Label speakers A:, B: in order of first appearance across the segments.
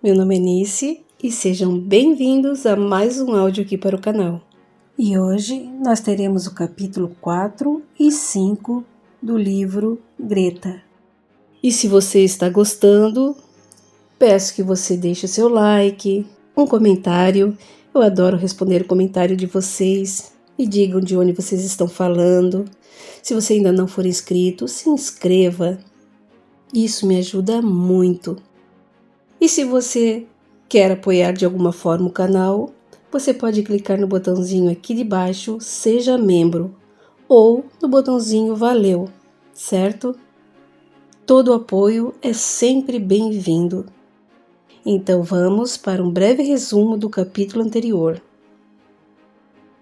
A: Meu nome é Nice e sejam bem-vindos a mais um áudio aqui para o canal. E hoje nós teremos o capítulo 4 e 5 do livro Greta. E se você está gostando, peço que você deixe seu like, um comentário. Eu adoro responder o comentário de vocês. Me digam de onde vocês estão falando. Se você ainda não for inscrito, se inscreva. Isso me ajuda muito. E se você quer apoiar de alguma forma o canal, você pode clicar no botãozinho aqui de baixo, seja membro, ou no botãozinho valeu, certo? Todo apoio é sempre bem-vindo. Então vamos para um breve resumo do capítulo anterior.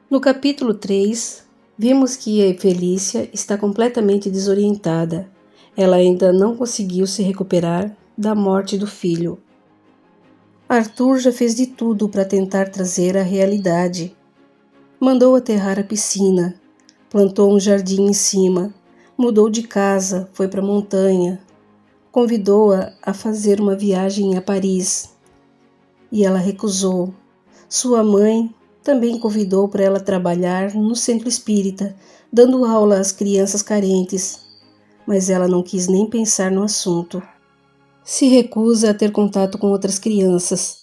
A: No capítulo 3, vimos que a Felícia está completamente desorientada. Ela ainda não conseguiu se recuperar da morte do filho. Arthur já fez de tudo para tentar trazer a realidade. Mandou aterrar a piscina, plantou um jardim em cima, mudou de casa, foi para a montanha, convidou-a a fazer uma viagem a Paris. E ela recusou. Sua mãe também convidou para ela trabalhar no centro espírita, dando aula às crianças carentes, mas ela não quis nem pensar no assunto. Se recusa a ter contato com outras crianças.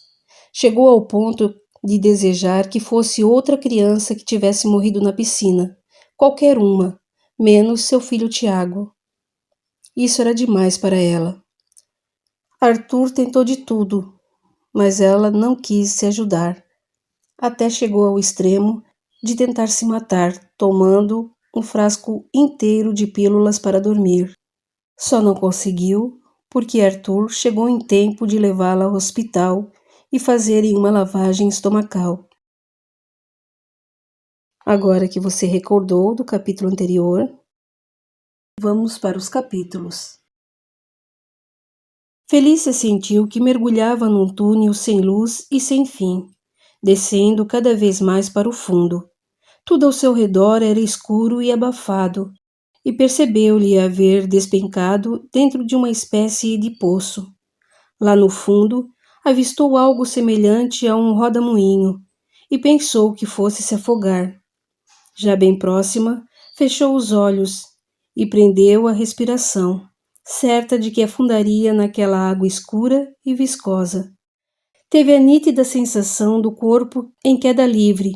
A: Chegou ao ponto de desejar que fosse outra criança que tivesse morrido na piscina, qualquer uma, menos seu filho Tiago. Isso era demais para ela. Arthur tentou de tudo, mas ela não quis se ajudar. Até chegou ao extremo de tentar se matar, tomando um frasco inteiro de pílulas para dormir. Só não conseguiu porque Arthur chegou em tempo de levá-la ao hospital e fazerem uma lavagem estomacal. Agora que você recordou do capítulo anterior, vamos para os capítulos. Felícia sentiu que mergulhava num túnel sem luz e sem fim, descendo cada vez mais para o fundo. Tudo ao seu redor era escuro e abafado, e percebeu-lhe haver despencado dentro de uma espécie de poço. Lá no fundo, avistou algo semelhante a um roda-moinho, e pensou que fosse se afogar. Já bem próxima, fechou os olhos e prendeu a respiração, certa de que afundaria naquela água escura e viscosa. Teve a nítida sensação do corpo em queda livre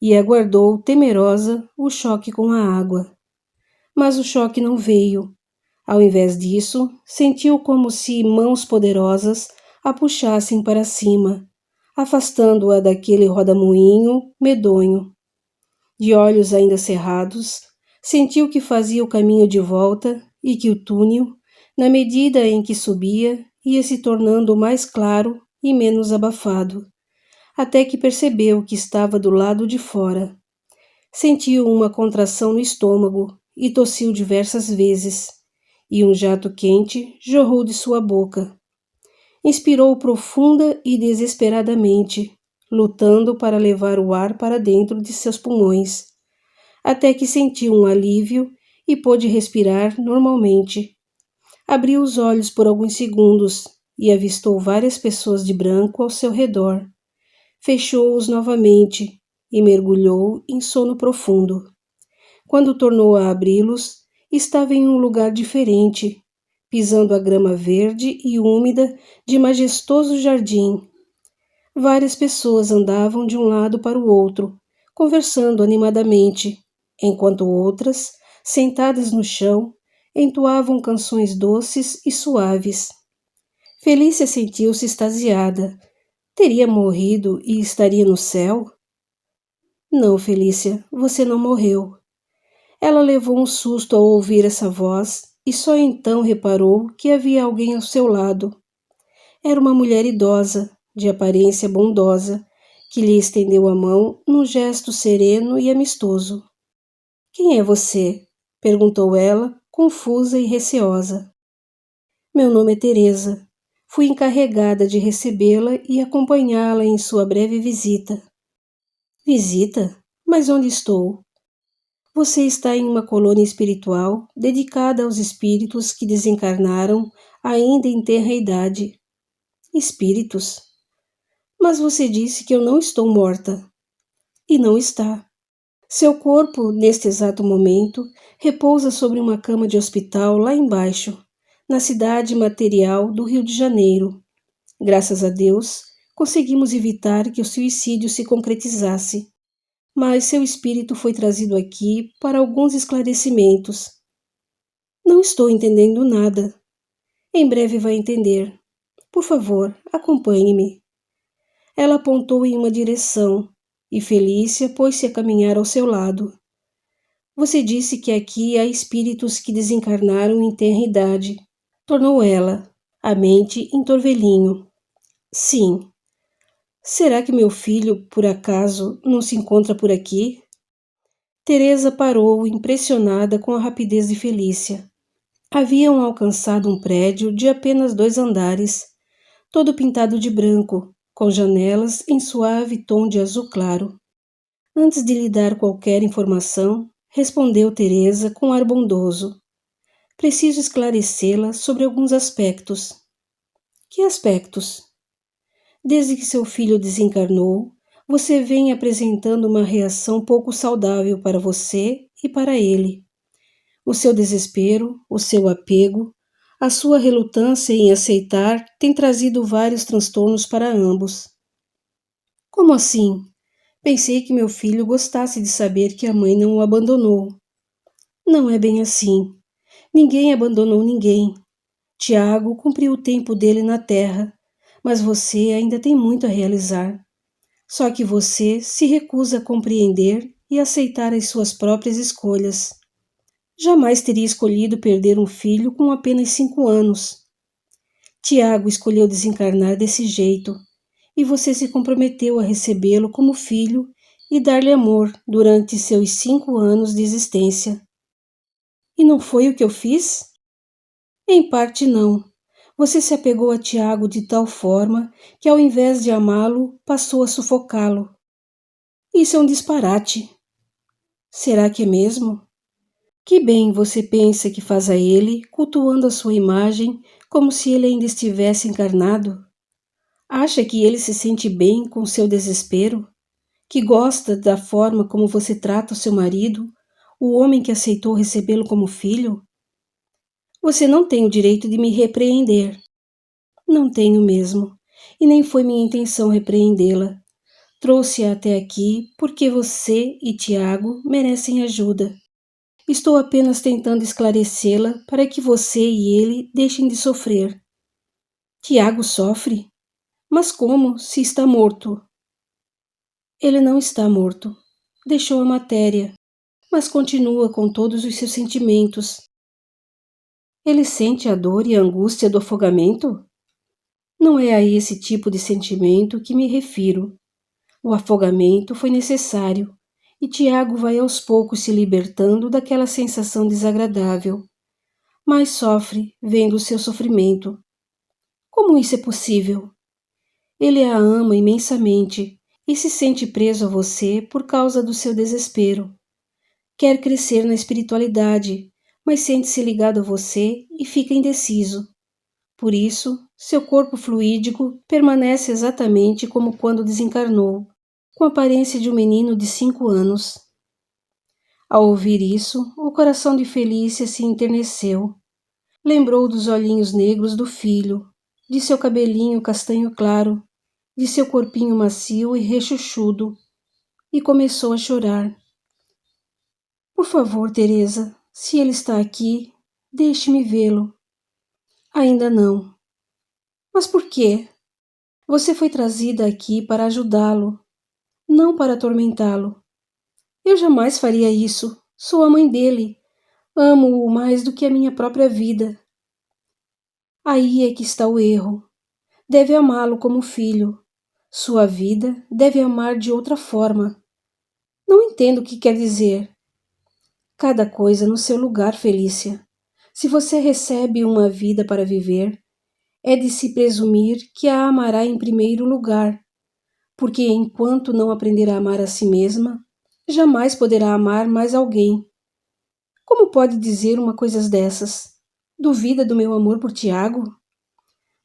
A: e aguardou, temerosa, o choque com a água. Mas o choque não veio. Ao invés disso, sentiu como se mãos poderosas a puxassem para cima, afastando-a daquele rodamuinho medonho. De olhos ainda cerrados, sentiu que fazia o caminho de volta e que o túnel, na medida em que subia, ia se tornando mais claro e menos abafado, até que percebeu que estava do lado de fora. Sentiu uma contração no estômago e tossiu diversas vezes, e um jato quente jorrou de sua boca. Inspirou profunda e desesperadamente, lutando para levar o ar para dentro de seus pulmões, até que sentiu um alívio e pôde respirar normalmente. Abriu os olhos por alguns segundos e avistou várias pessoas de branco ao seu redor. Fechou-os novamente e mergulhou em sono profundo. Quando tornou a abri-los, estava em um lugar diferente, pisando a grama verde e úmida de majestoso jardim. Várias pessoas andavam de um lado para o outro, conversando animadamente, enquanto outras, sentadas no chão, entoavam canções doces e suaves. Felícia sentiu-se extasiada. Teria morrido e estaria no céu? Não, Felícia, você não morreu. Ela levou um susto ao ouvir essa voz e só então reparou que havia alguém ao seu lado. Era uma mulher idosa, de aparência bondosa, que lhe estendeu a mão num gesto sereno e amistoso. Quem é você? Perguntou ela, confusa e receosa. Meu nome é Teresa. Fui encarregada de recebê-la e acompanhá-la em sua breve visita. Visita? Mas onde estou? Você está em uma colônia espiritual dedicada aos espíritos que desencarnaram ainda em tenra idade. Espíritos? Mas você disse que eu não estou morta. E não está. Seu corpo, neste exato momento, repousa sobre uma cama de hospital lá embaixo, na cidade material do Rio de Janeiro. Graças a Deus, conseguimos evitar que o suicídio se concretizasse, mas seu espírito foi trazido aqui para alguns esclarecimentos. Não estou entendendo nada. Em breve vai entender. Por favor, acompanhe-me. Ela apontou em uma direção, e Felícia pôs-se a caminhar ao seu lado. Você disse que aqui há espíritos que desencarnaram em tenra idade. Tornou ela, a mente em torvelinho. Sim. Será que meu filho, por acaso, não se encontra por aqui? Teresa parou, impressionada com a rapidez de Felícia. Haviam alcançado um prédio de apenas 2 andares, todo pintado de branco, com janelas em suave tom de azul claro. Antes de lhe dar qualquer informação, respondeu Teresa com ar bondoso. Preciso esclarecê-la sobre alguns aspectos. Que aspectos? Desde que seu filho desencarnou, você vem apresentando uma reação pouco saudável para você e para ele. O seu desespero, o seu apego, a sua relutância em aceitar tem trazido vários transtornos para ambos. Como assim? Pensei que meu filho gostasse de saber que a mãe não o abandonou. Não é bem assim. Ninguém abandonou ninguém. Tiago cumpriu o tempo dele na terra, mas você ainda tem muito a realizar. Só que você se recusa a compreender e aceitar as suas próprias escolhas. Jamais teria escolhido perder um filho com apenas 5 anos. Tiago escolheu desencarnar desse jeito, e você se comprometeu a recebê-lo como filho e dar-lhe amor durante seus 5 anos de existência. E não foi o que eu fiz? Em parte não. Você se apegou a Tiago de tal forma que, ao invés de amá-lo, passou a sufocá-lo. Isso é um disparate. Será que é mesmo? Que bem você pensa que faz a ele, cultuando a sua imagem como se ele ainda estivesse encarnado? Acha que ele se sente bem com seu desespero? Que gosta da forma como você trata o seu marido, o homem que aceitou recebê-lo como filho? Você não tem o direito de me repreender. Não tenho mesmo, e nem foi minha intenção repreendê-la. Trouxe-a até aqui porque você e Tiago merecem ajuda. Estou apenas tentando esclarecê-la para que você e ele deixem de sofrer. Tiago sofre? Mas como, se está morto? Ele não está morto. Deixou a matéria, mas continua com todos os seus sentimentos. Ele sente a dor e a angústia do afogamento? Não é a esse tipo de sentimento que me refiro. O afogamento foi necessário, e Tiago vai aos poucos se libertando daquela sensação desagradável. Mas sofre vendo o seu sofrimento. Como isso é possível? Ele a ama imensamente e se sente preso a você por causa do seu desespero. Quer crescer na espiritualidade, mas sente-se ligado a você e fica indeciso. Por isso, seu corpo fluídico permanece exatamente como quando desencarnou, com a aparência de um menino de 5 anos. Ao ouvir isso, o coração de Felícia se enterneceu. Lembrou dos olhinhos negros do filho, de seu cabelinho castanho claro, de seu corpinho macio e rechuchudo, e começou a chorar. Por favor, Teresa, se ele está aqui, deixe-me vê-lo. Ainda não. Mas por quê? Você foi trazida aqui para ajudá-lo, não para atormentá-lo. Eu jamais faria isso. Sou a mãe dele. Amo-o mais do que a minha própria vida. Aí é que está o erro. Deve amá-lo como filho. Sua vida deve amar de outra forma. Não entendo o que quer dizer. Cada coisa no seu lugar, Felícia. Se você recebe uma vida para viver, é de se presumir que a amará em primeiro lugar, porque enquanto não aprender a amar a si mesma, jamais poderá amar mais alguém. Como pode dizer uma coisa dessas? Duvida do meu amor por Tiago?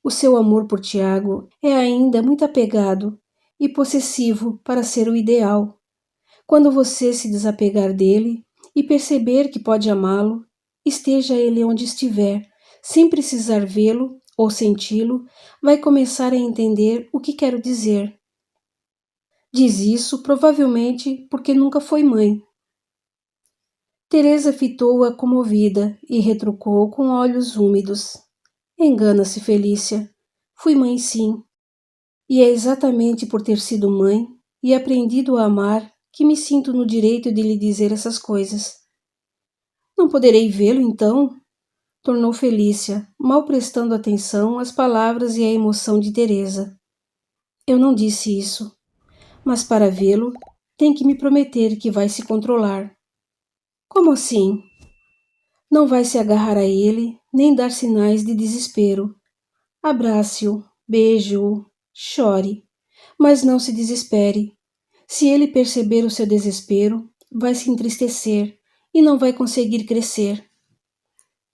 A: O seu amor por Tiago é ainda muito apegado e possessivo para ser o ideal. Quando você se desapegar dele e perceber que pode amá-lo, esteja ele onde estiver, sem precisar vê-lo ou senti-lo, vai começar a entender o que quero dizer. Diz isso provavelmente porque nunca foi mãe. Teresa fitou-a comovida e retrucou com olhos úmidos. Engana-se, Felícia. Fui mãe, sim. E é exatamente por ter sido mãe e aprendido a amar que me sinto no direito de lhe dizer essas coisas. Não poderei vê-lo, então? Tornou Felícia, mal prestando atenção às palavras e à emoção de Teresa. Eu não disse isso, mas para vê-lo tem que me prometer que vai se controlar. Como assim? Não vai se agarrar a ele, nem dar sinais de desespero. Abrace-o, beije-o, chore, mas não se desespere. Se ele perceber o seu desespero, vai se entristecer e não vai conseguir crescer.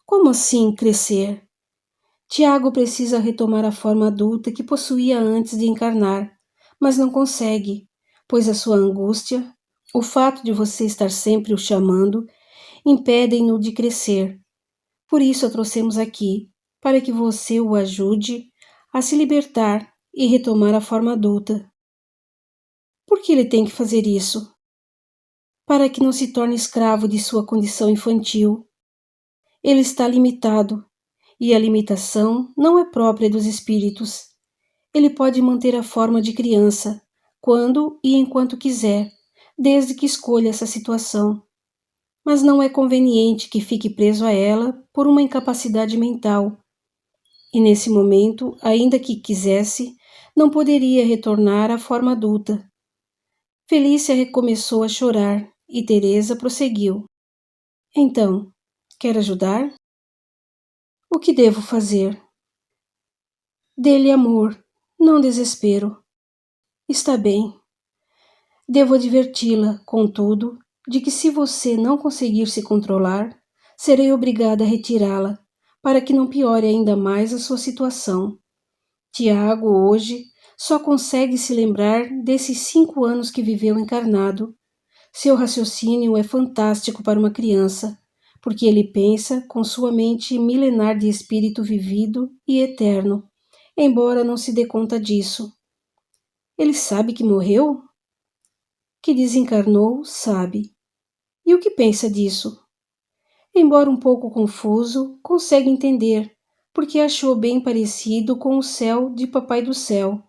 A: Como assim crescer? Tiago precisa retomar a forma adulta que possuía antes de encarnar, mas não consegue, pois a sua angústia, o fato de você estar sempre o chamando, impedem-no de crescer. Por isso a trouxemos aqui, para que você o ajude a se libertar e retomar a forma adulta. Por que ele tem que fazer isso? Para que não se torne escravo de sua condição infantil. Ele está limitado, e a limitação não é própria dos espíritos. Ele pode manter a forma de criança, quando e enquanto quiser, desde que escolha essa situação. Mas não é conveniente que fique preso a ela por uma incapacidade mental. E nesse momento, ainda que quisesse, não poderia retornar à forma adulta. Felícia recomeçou a chorar e Teresa prosseguiu. Então, quer ajudar? O que devo fazer? Dê-lhe amor, não desespero. Está bem. Devo adverti-la, contudo, de que se você não conseguir se controlar, serei obrigada a retirá-la, para que não piore ainda mais a sua situação. Tiago, hoje, só consegue se lembrar desses 5 anos que viveu encarnado. Seu raciocínio é fantástico para uma criança, porque ele pensa com sua mente milenar de espírito vivido e eterno, embora não se dê conta disso. Ele sabe que morreu? Que desencarnou, sabe. E o que pensa disso? Embora um pouco confuso, consegue entender, porque achou bem parecido com o céu de Papai do Céu,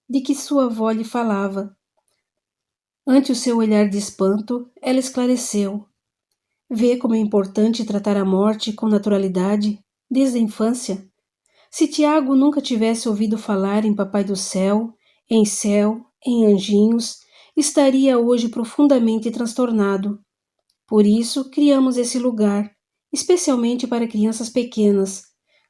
A: de que sua avó lhe falava. Ante o seu olhar de espanto, ela esclareceu. Vê como é importante tratar a morte com naturalidade, desde a infância? Se Tiago nunca tivesse ouvido falar em Papai do Céu, em anjinhos, estaria hoje profundamente transtornado. Por isso, criamos esse lugar, especialmente para crianças pequenas.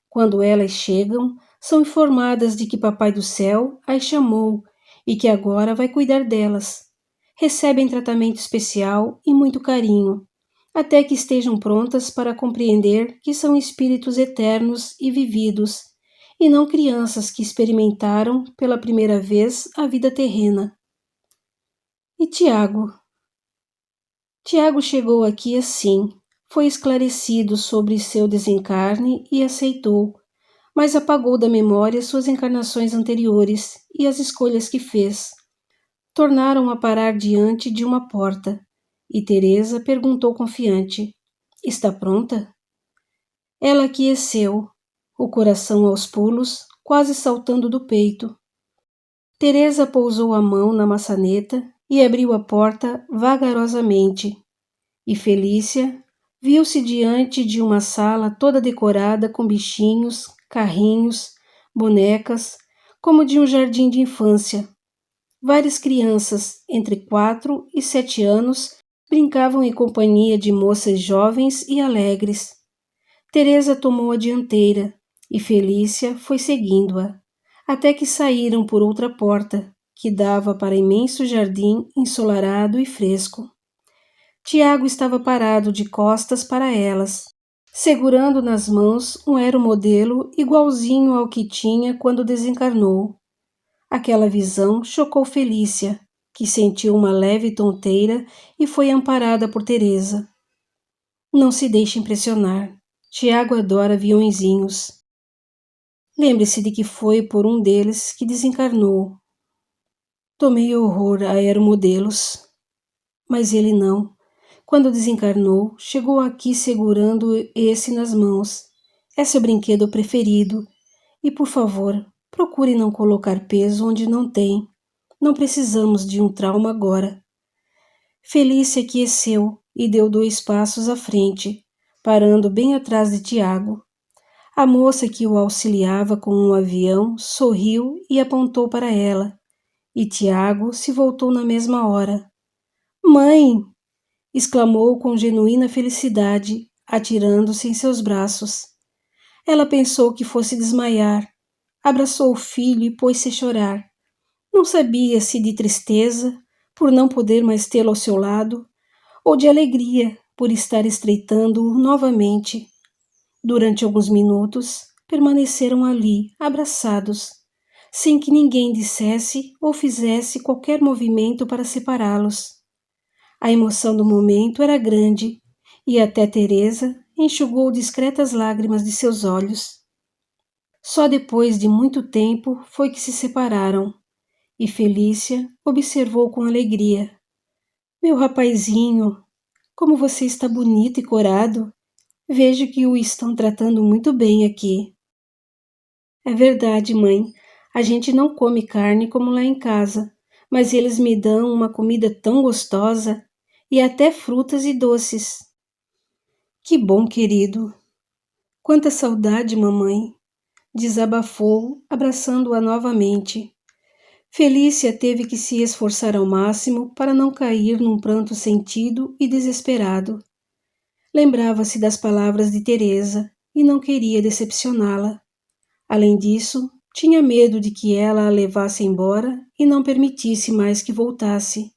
A: Quando elas chegam, são informadas de que Papai do Céu as chamou e que agora vai cuidar delas. Recebem tratamento especial e muito carinho, até que estejam prontas para compreender que são espíritos eternos e vividos, e não crianças que experimentaram pela primeira vez a vida terrena. E Tiago? Tiago chegou aqui assim, foi esclarecido sobre seu desencarne e aceitou, mas apagou da memória suas encarnações anteriores e as escolhas que fez. Tornaram a parar diante de uma porta, e Teresa perguntou confiante: Está pronta? Ela aqueceu, o coração aos pulos, quase saltando do peito. Teresa pousou a mão na maçaneta e abriu a porta vagarosamente. E Felícia viu-se diante de uma sala toda decorada com bichinhos, carrinhos, bonecas, como de um jardim de infância. Várias crianças, entre 4 e 7 anos, brincavam em companhia de moças jovens e alegres. Teresa tomou a dianteira e Felícia foi seguindo-a, até que saíram por outra porta, que dava para imenso jardim ensolarado e fresco. Tiago estava parado de costas para elas, segurando nas mãos um aeromodelo igualzinho ao que tinha quando desencarnou. Aquela visão chocou Felícia, que sentiu uma leve tonteira e foi amparada por Teresa. Não se deixe impressionar. Tiago adora aviõezinhos. Lembre-se de que foi por um deles que desencarnou. Tomei horror a aeromodelos. Mas ele não. Quando desencarnou, chegou aqui segurando esse nas mãos. É seu brinquedo preferido. E, por favor, procure não colocar peso onde não tem. Não precisamos de um trauma agora. Felícia aqueceu e deu 2 passos à frente, parando bem atrás de Tiago. A moça que o auxiliava com um avião sorriu e apontou para ela, e Tiago se voltou na mesma hora. Mãe! Exclamou com genuína felicidade, atirando-se em seus braços. Ela pensou que fosse desmaiar. Abraçou o filho e pôs-se a chorar. Não sabia se de tristeza, por não poder mais tê-lo ao seu lado, ou de alegria por estar estreitando-o novamente. Durante alguns minutos, permaneceram ali, abraçados, sem que ninguém dissesse ou fizesse qualquer movimento para separá-los. A emoção do momento era grande, e até Teresa enxugou discretas lágrimas de seus olhos. Só depois de muito tempo foi que se separaram, e Felícia observou com alegria. Meu rapazinho, como você está bonito e corado. Vejo que o estão tratando muito bem aqui. É verdade, mãe. A gente não come carne como lá em casa, mas eles me dão uma comida tão gostosa e até frutas e doces. Que bom, querido. Quanta saudade, mamãe. Desabafou, abraçando-a novamente. Felícia teve que se esforçar ao máximo para não cair num pranto sentido e desesperado. Lembrava-se das palavras de Teresa e não queria decepcioná-la. Além disso, tinha medo de que ela a levasse embora e não permitisse mais que voltasse.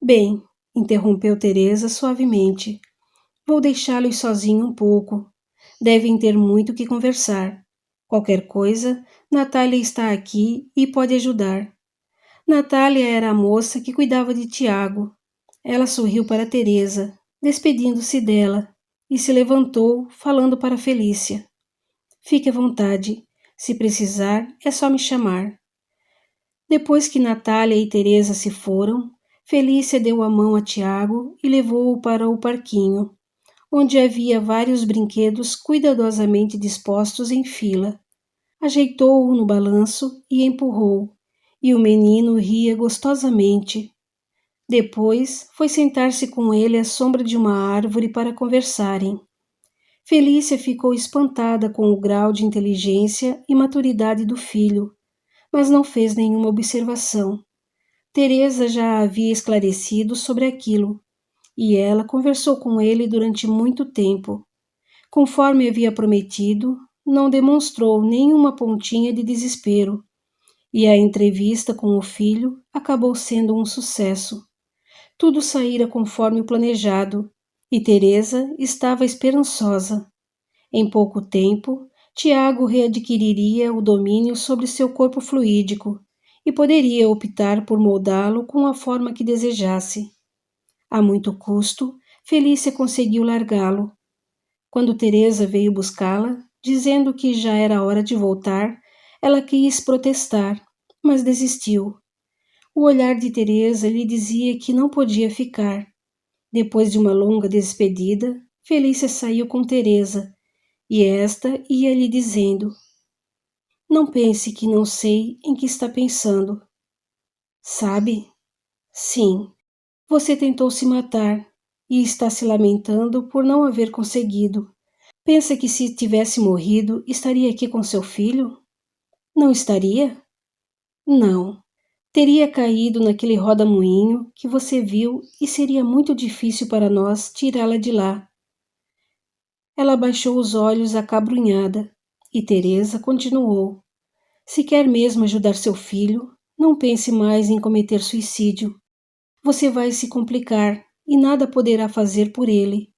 A: Bem, interrompeu Teresa suavemente. Vou deixá-los sozinho um pouco. Devem ter muito que conversar. Qualquer coisa, Natália está aqui e pode ajudar. Natália era a moça que cuidava de Tiago. Ela sorriu para Teresa, despedindo-se dela, e se levantou, falando para Felícia. Fique à vontade. Se precisar, é só me chamar. Depois que Natália e Teresa se foram, Felícia deu a mão a Tiago e levou-o para o parquinho, onde havia vários brinquedos cuidadosamente dispostos em fila. Ajeitou-o no balanço e empurrou, e o menino ria gostosamente. Depois foi sentar-se com ele à sombra de uma árvore para conversarem. Felícia ficou espantada com o grau de inteligência e maturidade do filho, mas não fez nenhuma observação. Teresa já a havia esclarecido sobre aquilo, e ela conversou com ele durante muito tempo. Conforme havia prometido, não demonstrou nenhuma pontinha de desespero, e a entrevista com o filho acabou sendo um sucesso. Tudo saíra conforme o planejado, e Teresa estava esperançosa. Em pouco tempo, Tiago readquiriria o domínio sobre seu corpo fluídico e poderia optar por moldá-lo com a forma que desejasse. A muito custo, Felícia conseguiu largá-lo. Quando Teresa veio buscá-la, dizendo que já era hora de voltar, ela quis protestar, mas desistiu. O olhar de Teresa lhe dizia que não podia ficar. Depois de uma longa despedida, Felícia saiu com Teresa, e esta ia lhe dizendo: Não pense que não sei em que está pensando. Sabe? Sim, você tentou se matar e está se lamentando por não haver conseguido. Pensa que se tivesse morrido, estaria aqui com seu filho? Não estaria? Não. Teria caído naquele roda-moinho que você viu e seria muito difícil para nós tirá-la de lá. Ela baixou os olhos acabrunhada e Teresa continuou. Se quer mesmo ajudar seu filho, não pense mais em cometer suicídio. Você vai se complicar e nada poderá fazer por ele.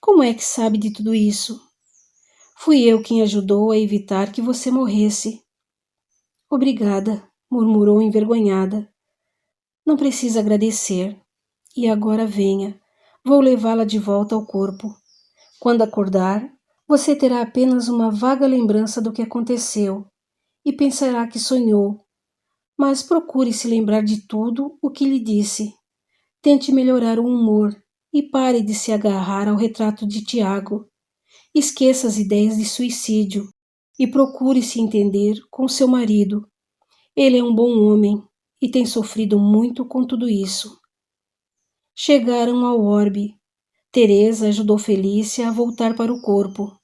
A: Como é que sabe de tudo isso? Fui eu quem ajudou a evitar que você morresse. Obrigada, murmurou envergonhada. Não precisa agradecer. E agora venha. Vou levá-la de volta ao corpo. Quando acordar, você terá apenas uma vaga lembrança do que aconteceu e pensará que sonhou. Mas procure se lembrar de tudo o que lhe disse. Tente melhorar o humor e pare de se agarrar ao retrato de Tiago. Esqueça as ideias de suicídio e procure se entender com seu marido. Ele é um bom homem e tem sofrido muito com tudo isso. Chegaram ao orbe. Teresa ajudou Felícia a voltar para o corpo.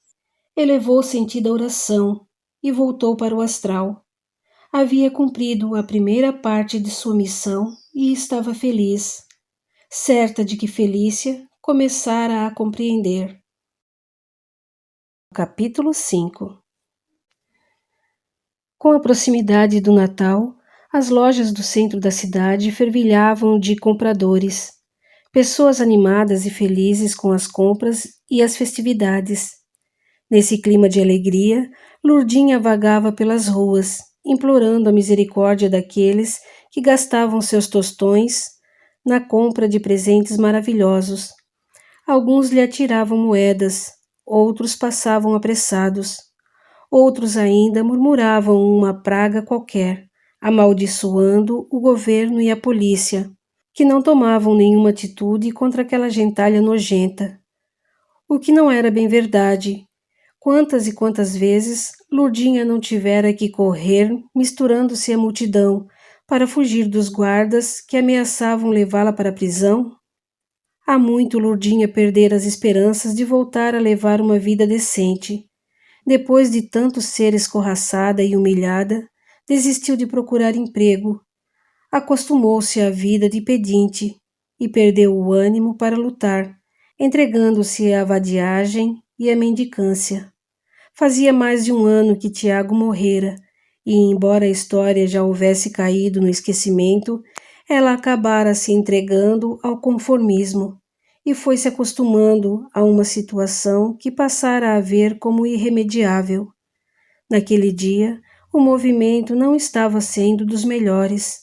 A: Elevou sentida oração e voltou para o astral. Havia cumprido a primeira parte de sua missão e estava feliz, certa de que Felícia começara a compreender. Capítulo 5. Com a proximidade do Natal, as lojas do centro da cidade fervilhavam de compradores, pessoas animadas e felizes com as compras e as festividades. Nesse clima de alegria, Lourdinha vagava pelas ruas, implorando a misericórdia daqueles que gastavam seus tostões na compra de presentes maravilhosos. Alguns lhe atiravam moedas, outros passavam apressados. Outros ainda murmuravam uma praga qualquer, amaldiçoando o governo e a polícia, que não tomavam nenhuma atitude contra aquela gentalha nojenta. O que não era bem verdade. Quantas e quantas vezes Lourdinha não tivera que correr misturando-se à multidão para fugir dos guardas que ameaçavam levá-la para a prisão? Há muito Lourdinha perdera as esperanças de voltar a levar uma vida decente. Depois de tanto ser escorraçada e humilhada, desistiu de procurar emprego. Acostumou-se à vida de pedinte e perdeu o ânimo para lutar, entregando-se à vadiagem e à mendicância. Fazia mais de um ano que Tiago morrera, e embora a história já houvesse caído no esquecimento, ela acabara se entregando ao conformismo e foi se acostumando a uma situação que passara a ver como irremediável. Naquele dia, o movimento não estava sendo dos melhores.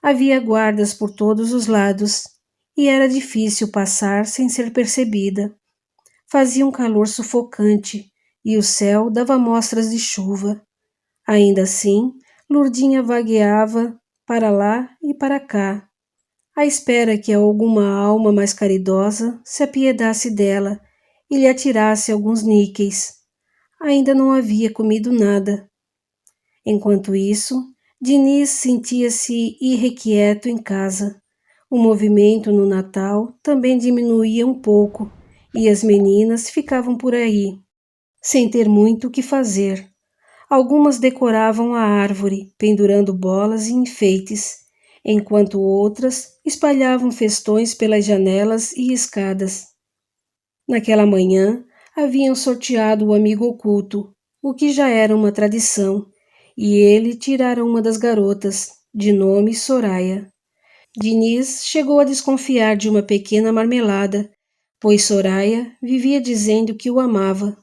A: Havia guardas por todos os lados, e era difícil passar sem ser percebida. Fazia um calor sufocante, e o céu dava mostras de chuva. Ainda assim, Lourdinha vagueava para lá e para cá, à espera que alguma alma mais caridosa se apiedasse dela e lhe atirasse alguns níqueis. Ainda não havia comido nada. Enquanto isso, Diniz sentia-se irrequieto em casa. O movimento no Natal também diminuía um pouco e as meninas ficavam por aí, sem ter muito o que fazer. Algumas decoravam a árvore, pendurando bolas e enfeites, enquanto outras espalhavam festões pelas janelas e escadas. Naquela manhã, haviam sorteado o amigo oculto, o que já era uma tradição, e ele tirara uma das garotas, de nome Soraya. Diniz chegou a desconfiar de uma pequena marmelada, pois Soraya vivia dizendo que o amava.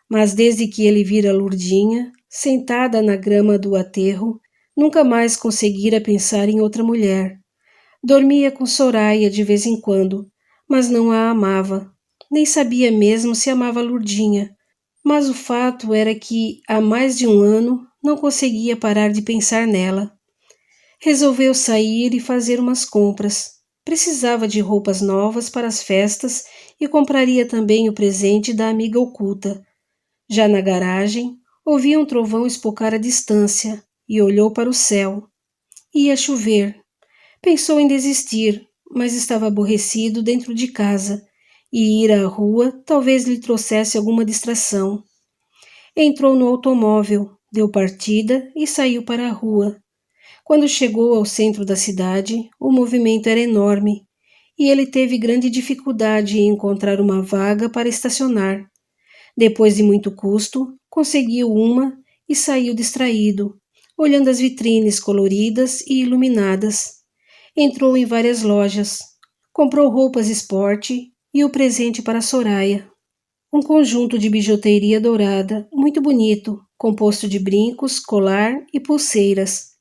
A: Mas desde que ele vira Lourdinha, sentada na grama do aterro, nunca mais conseguira pensar em outra mulher. Dormia com Soraya de vez em quando, mas não a amava. Nem sabia mesmo se amava Lourdinha. Mas o fato era que, há mais de um ano, não conseguia parar de pensar nela. Resolveu sair e fazer umas compras. Precisava de roupas novas para as festas e compraria também o presente da amiga oculta. Já na garagem, ouvia um trovão espocar à distância e olhou para o céu. Ia chover. Pensou em desistir, mas estava aborrecido dentro de casa e ir à rua talvez lhe trouxesse alguma distração. Entrou no automóvel, deu partida e saiu para a rua. Quando chegou ao centro da cidade, o movimento era enorme e ele teve grande dificuldade em encontrar uma vaga para estacionar. Depois de muito custo, conseguiu uma e saiu distraído, olhando as vitrines coloridas e iluminadas. Entrou em várias lojas, comprou roupas esporte e o presente para Soraya. Um conjunto de bijuteria dourada, muito bonito, composto de brincos, colar e pulseiras.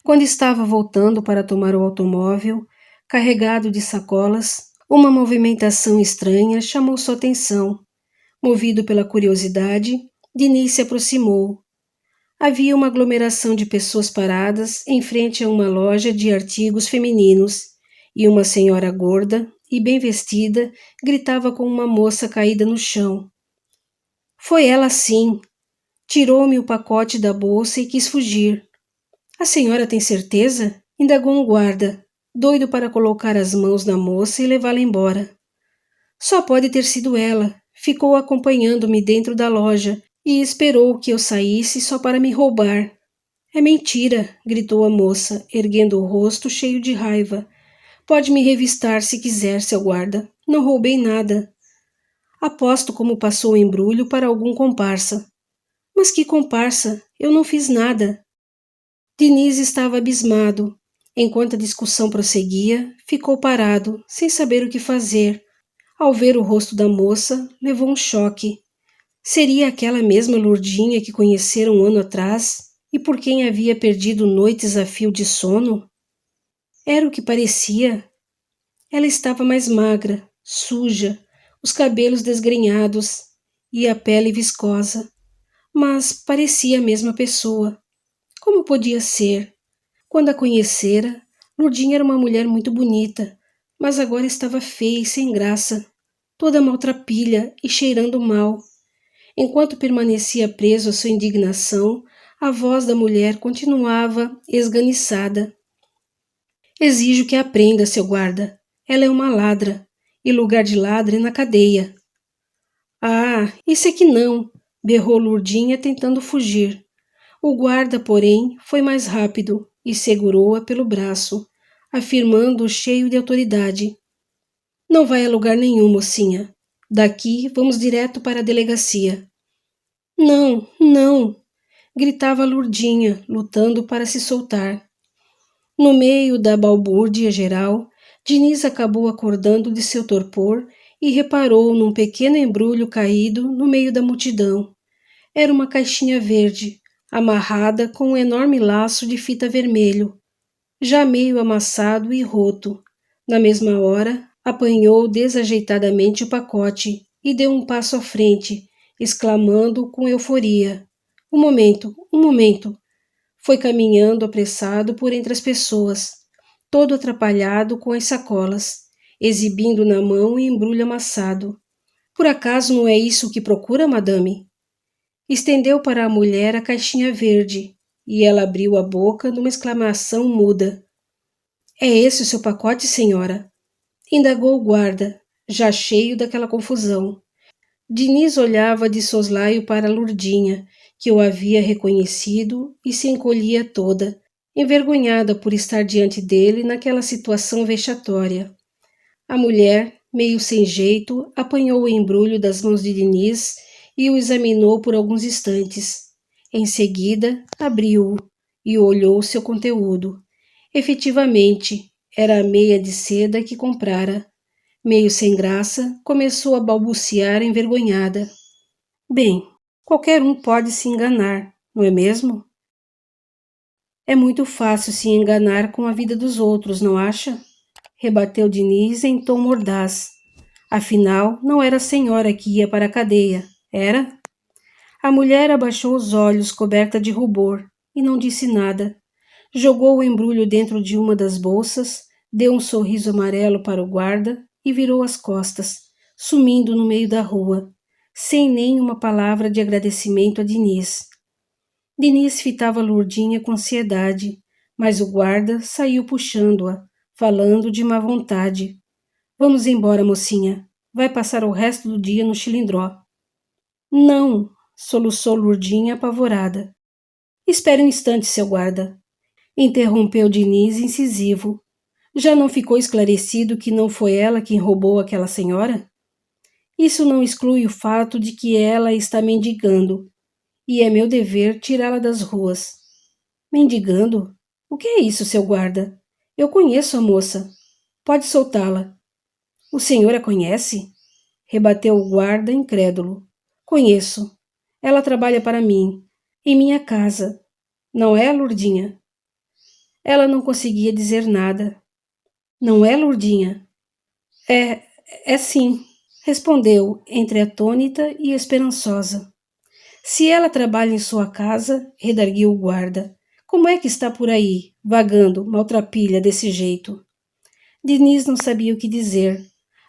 A: Quando estava voltando para tomar o automóvel, carregado de sacolas, uma movimentação estranha chamou sua atenção. Movido pela curiosidade, Diniz se aproximou. Havia uma aglomeração de pessoas paradas em frente a uma loja de artigos femininos, e uma senhora gorda e bem vestida gritava com uma moça caída no chão. Foi ela sim. Tirou-me o pacote da bolsa e quis fugir. A senhora tem certeza? Indagou um guarda, doido para colocar as mãos na moça e levá-la embora. Só pode ter sido ela. Ficou acompanhando-me dentro da loja e esperou que eu saísse só para me roubar. É mentira, gritou a moça, erguendo o rosto cheio de raiva. Pode me revistar se quiser, seu guarda. Não roubei nada. Aposto como passou o embrulho para algum comparsa. Mas que comparsa? Eu não fiz nada. Diniz estava abismado. Enquanto a discussão prosseguia, ficou parado, sem saber o que fazer. Ao ver o rosto da moça, levou um choque. Seria aquela mesma Lourdinha que conhecera um ano atrás e por quem havia perdido noites a fio de sono? Era o que parecia. Ela estava mais magra, suja, os cabelos desgrenhados e a pele viscosa, mas parecia a mesma pessoa. Como podia ser? Quando a conhecera, Lourdinha era uma mulher muito bonita, mas agora estava feia e sem graça, toda maltrapilha e cheirando mal. Enquanto permanecia preso à sua indignação, a voz da mulher continuava esganiçada. Exijo que aprenda, seu guarda. Ela é uma ladra, e lugar de ladra é na cadeia. Ah, isso é que não, berrou Lourdinha tentando fugir. O guarda, porém, foi mais rápido e segurou-a pelo braço, afirmando cheio de autoridade. Não vai a lugar nenhum, mocinha. Daqui vamos direto para a delegacia. Não, não! Gritava Lourdinha, lutando para se soltar. No meio da balbúrdia geral, Diniz acabou acordando de seu torpor e reparou num pequeno embrulho caído no meio da multidão. Era uma caixinha verde, amarrada com um enorme laço de fita vermelho, já meio amassado e roto. Na mesma hora, apanhou desajeitadamente o pacote e deu um passo à frente, exclamando com euforia: Um momento, um momento! Foi caminhando apressado por entre as pessoas, todo atrapalhado com as sacolas, exibindo na mão o embrulho amassado. Por acaso não é isso que procura, madame? Estendeu para a mulher a caixinha verde, e ela abriu a boca numa exclamação muda. É esse o seu pacote, senhora? Indagou o guarda, já cheio daquela confusão. Diniz olhava de soslaio para Lourdinha, que o havia reconhecido e se encolhia toda, envergonhada por estar diante dele naquela situação vexatória. A mulher, meio sem jeito, apanhou o embrulho das mãos de Diniz e o examinou por alguns instantes. Em seguida, abriu-o e olhou seu conteúdo. Efetivamente, era a meia de seda que comprara. Meio sem graça, começou a balbuciar envergonhada. Bem, qualquer um pode se enganar, não é mesmo? É muito fácil se enganar com a vida dos outros, não acha? Rebateu Diniz em tom mordaz. Afinal, não era a senhora que ia para a cadeia, era? A mulher abaixou os olhos, coberta de rubor, e não disse nada. Jogou o embrulho dentro de uma das bolsas, deu um sorriso amarelo para o guarda e virou as costas, sumindo no meio da rua, sem nem uma palavra de agradecimento a Diniz. Diniz fitava Lourdinha com ansiedade, mas o guarda saiu puxando-a, falando de má vontade. Vamos embora, mocinha. Vai passar o resto do dia no Chilindró. Não, soluçou Lourdinha apavorada. Espere um instante, seu guarda. Interrompeu Diniz incisivo. Já não ficou esclarecido que não foi ela quem roubou aquela senhora? Isso não exclui o fato de que ela está mendigando, e é meu dever tirá-la das ruas. Mendigando? O que é isso, seu guarda? Eu conheço a moça. Pode soltá-la. O senhor a conhece? Rebateu o guarda incrédulo. Conheço. Ela trabalha para mim, em minha casa. Não é, Lourdinha? Ela não conseguia dizer nada. Não é, Lourdinha? É, é sim, respondeu, entre atônita e esperançosa. Se ela trabalha em sua casa, redarguiu o guarda, como é que está por aí, vagando, maltrapilha desse jeito? Diniz não sabia o que dizer.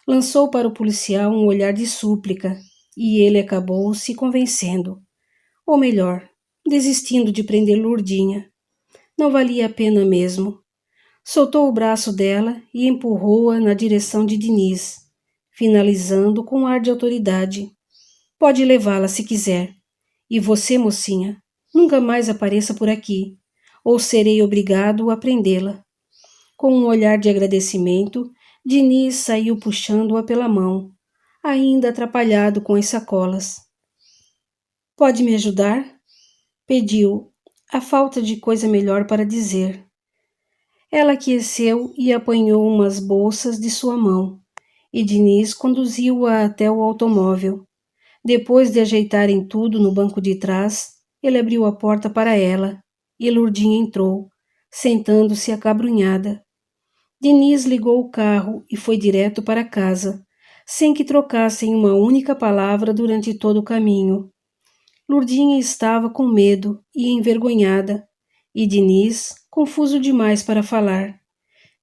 A: Lançou para o policial um olhar de súplica, e ele acabou se convencendo. Ou melhor, desistindo de prender Lourdinha. Não valia a pena mesmo. Soltou o braço dela e empurrou-a na direção de Diniz, finalizando com um ar de autoridade. Pode levá-la se quiser. E você, mocinha, nunca mais apareça por aqui, ou serei obrigado a prendê-la. Com um olhar de agradecimento, Diniz saiu puxando-a pela mão, ainda atrapalhado com as sacolas. Pode me ajudar? Pediu, a falta de coisa melhor para dizer. Ela aqueceu e apanhou umas bolsas de sua mão, e Diniz conduziu-a até o automóvel. Depois de ajeitarem tudo no banco de trás, ele abriu a porta para ela, e Lourdinha entrou, sentando-se acabrunhada. Diniz ligou o carro e foi direto para casa, sem que trocassem uma única palavra durante todo o caminho. Lourdinha estava com medo e envergonhada, e Diniz, confuso demais para falar.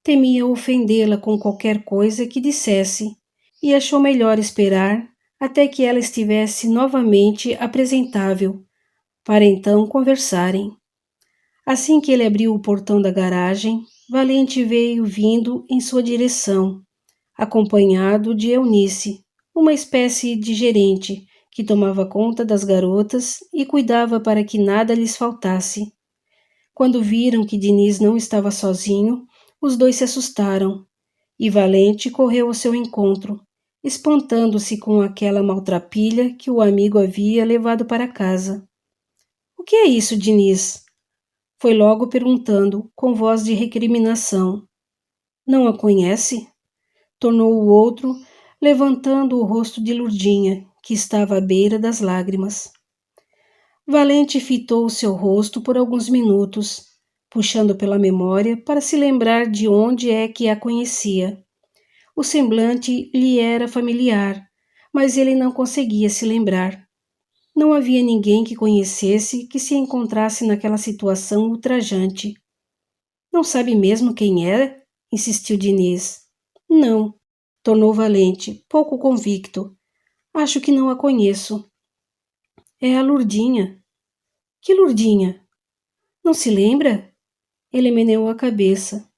A: Temia ofendê-la com qualquer coisa que dissesse, e achou melhor esperar até que ela estivesse novamente apresentável, para então conversarem. Assim que ele abriu o portão da garagem, Valente veio vindo em sua direção, acompanhado de Eunice, uma espécie de gerente que tomava conta das garotas e cuidava para que nada lhes faltasse. Quando viram que Diniz não estava sozinho, os dois se assustaram, e Valente correu ao seu encontro, espantando-se com aquela maltrapilha que o amigo havia levado para casa. O que é isso, Diniz? Foi logo perguntando, com voz de recriminação. Não a conhece? Tornou o outro, levantando o rosto de Lourdinha, que estava à beira das lágrimas. Valente fitou o seu rosto por alguns minutos, puxando pela memória para se lembrar de onde é que a conhecia. O semblante lhe era familiar, mas ele não conseguia se lembrar. Não havia ninguém que conhecesse que se encontrasse naquela situação ultrajante. Não sabe mesmo quem era? Insistiu Diniz. Não, tornou Valente, pouco convicto. Acho que não a conheço. É a Lourdinha. Que Lourdinha? Não se lembra? Ele meneou a cabeça.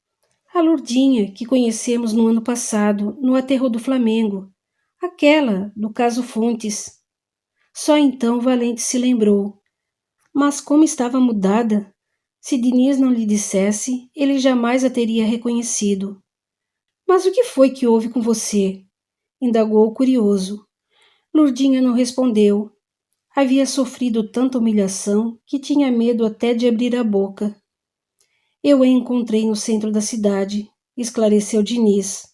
A: A Lourdinha que conhecemos no ano passado, no aterro do Flamengo. Aquela do caso Fontes. Só então Valente se lembrou. Mas como estava mudada! Se Diniz não lhe dissesse, ele jamais a teria reconhecido. Mas o que foi que houve com você? Indagou curioso. Lourdinha não respondeu. Havia sofrido tanta humilhação que tinha medo até de abrir a boca. Eu a encontrei no centro da cidade, esclareceu Diniz.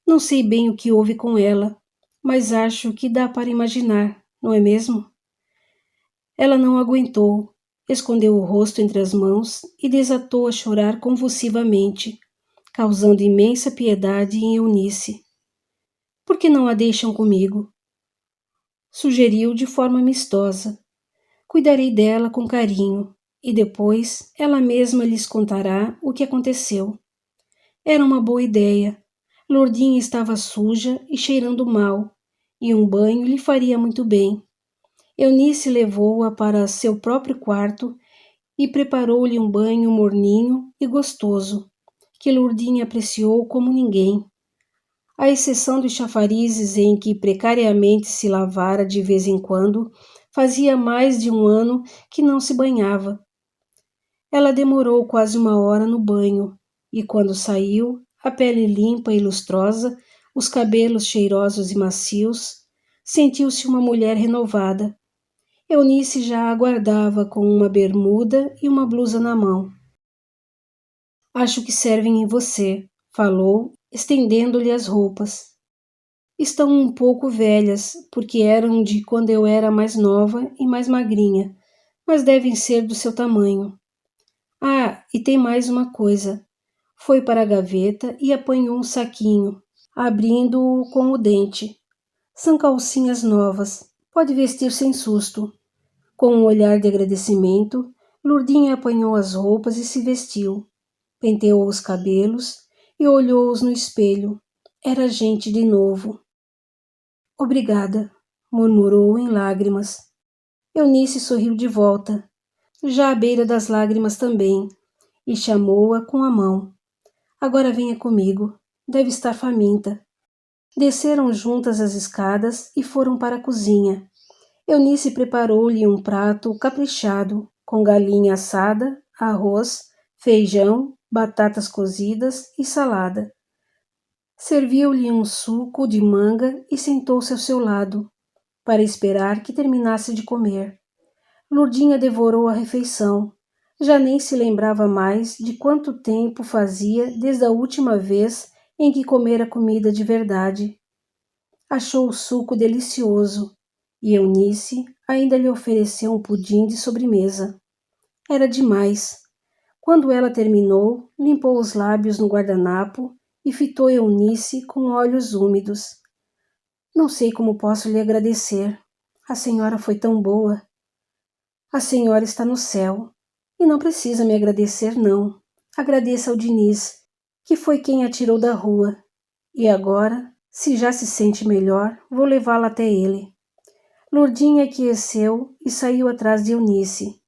A: Não sei bem o que houve com ela, mas acho que dá para imaginar, não é mesmo? Ela não aguentou, escondeu o rosto entre as mãos e desatou a chorar convulsivamente, causando imensa piedade em Eunice. Por que não a deixam comigo? Sugeriu de forma amistosa. Cuidarei dela com carinho, e depois ela mesma lhes contará o que aconteceu. Era uma boa ideia. Lourdinha estava suja e cheirando mal, e um banho lhe faria muito bem. Eunice levou-a para seu próprio quarto e preparou-lhe um banho morninho e gostoso, que Lourdinha apreciou como ninguém. À exceção dos chafarizes em que precariamente se lavara de vez em quando, fazia mais de um ano que não se banhava. Ela demorou quase uma hora no banho, e quando saiu, a pele limpa e lustrosa, os cabelos cheirosos e macios, sentiu-se uma mulher renovada. Eunice já a aguardava com uma bermuda e uma blusa na mão. Acho que servem em você, falou, estendendo-lhe as roupas. Estão um pouco velhas, porque eram de quando eu era mais nova e mais magrinha, mas devem ser do seu tamanho. Ah, e tem mais uma coisa. Foi para a gaveta e apanhou um saquinho, abrindo-o com o dente. São calcinhas novas. Pode vestir sem susto. Com um olhar de agradecimento, Lourdinha apanhou as roupas e se vestiu. Penteou os cabelos e olhou-os no espelho. Era gente de novo. Obrigada, murmurou em lágrimas. Eunice sorriu de volta, já à beira das lágrimas também, e chamou-a com a mão. Agora venha comigo. Deve estar faminta. Desceram juntas as escadas e foram para a cozinha. Eunice preparou-lhe um prato caprichado, com galinha assada, arroz, feijão, batatas cozidas e salada. Serviu-lhe um suco de manga e sentou-se ao seu lado, para esperar que terminasse de comer. Lourdinha devorou a refeição. Já nem se lembrava mais de quanto tempo fazia desde a última vez em que comera comida de verdade. Achou o suco delicioso e Eunice ainda lhe ofereceu um pudim de sobremesa. Era demais. Quando ela terminou, limpou os lábios no guardanapo e fitou Eunice com olhos úmidos. Não sei como posso lhe agradecer. A senhora foi tão boa. A senhora está no céu. E não precisa me agradecer, não. Agradeça ao Diniz, que foi quem a tirou da rua. E agora, se já se sente melhor, vou levá-la até ele. Lourdinha aqueceu e saiu atrás de Eunice.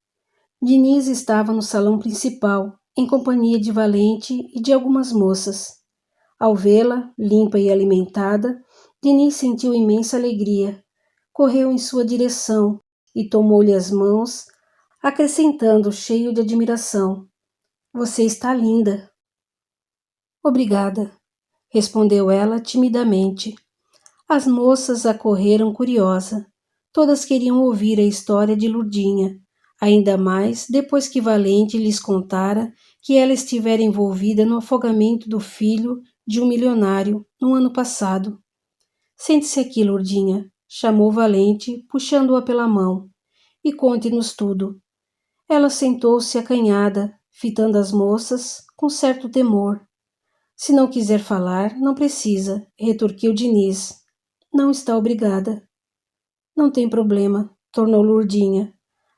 A: Diniz estava no salão principal, em companhia de Valente e de algumas moças. Ao vê-la, limpa e alimentada, Diniz sentiu imensa alegria. Correu em sua direção e tomou-lhe as mãos, acrescentando cheio de admiração. Você está linda. Obrigada, respondeu ela timidamente. As moças acorreram curiosa. Todas queriam ouvir a história de Lourdinha, ainda mais depois que Valente lhes contara que ela estivera envolvida no afogamento do filho de um milionário no ano passado. Sente-se aqui, Lourdinha, chamou Valente, puxando-a pela mão, e conte-nos tudo. Ela sentou-se acanhada, fitando as moças, com certo temor. Se não quiser falar, não precisa, retorquiu Diniz. Não está obrigada. Não tem problema, tornou Lourdinha.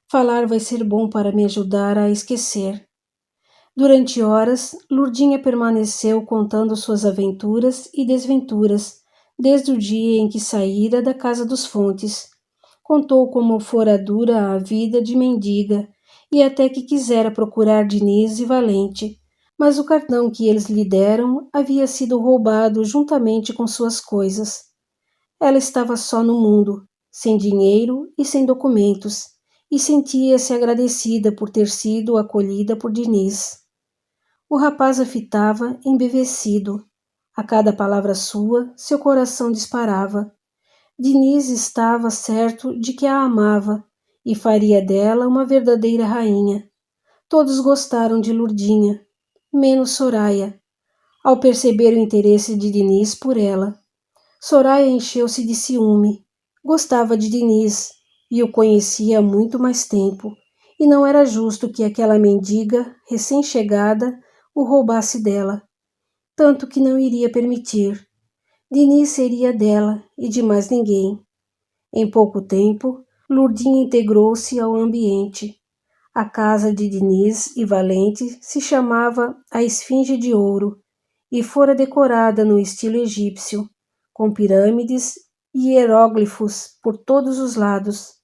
A: Falar vai ser bom para me ajudar a esquecer. Durante horas, Lourdinha permaneceu contando suas aventuras e desventuras, desde o dia em que saíra da casa dos Fontes. Contou como fora dura a vida de mendiga e até que quisera procurar Diniz e Valente, mas o cartão que eles lhe deram havia sido roubado juntamente com suas coisas. Ela estava só no mundo, sem dinheiro e sem documentos, e sentia-se agradecida por ter sido acolhida por Diniz. O rapaz a fitava embevecido. A cada palavra sua, seu coração disparava. Diniz estava certo de que a amava e faria dela uma verdadeira rainha. Todos gostaram de Lourdinha, menos Soraya, ao perceber o interesse de Diniz por ela. Soraya encheu-se de ciúme. Gostava de Diniz e o conhecia há muito mais tempo, e não era justo que aquela mendiga, recém-chegada, o roubasse dela, tanto que não iria permitir. Diniz seria dela e de mais ninguém. Em pouco tempo, Lourdinha integrou-se ao ambiente. A casa de Diniz e Valente se chamava a Esfinge de Ouro e fora decorada no estilo egípcio, com pirâmides e hieróglifos por todos os lados.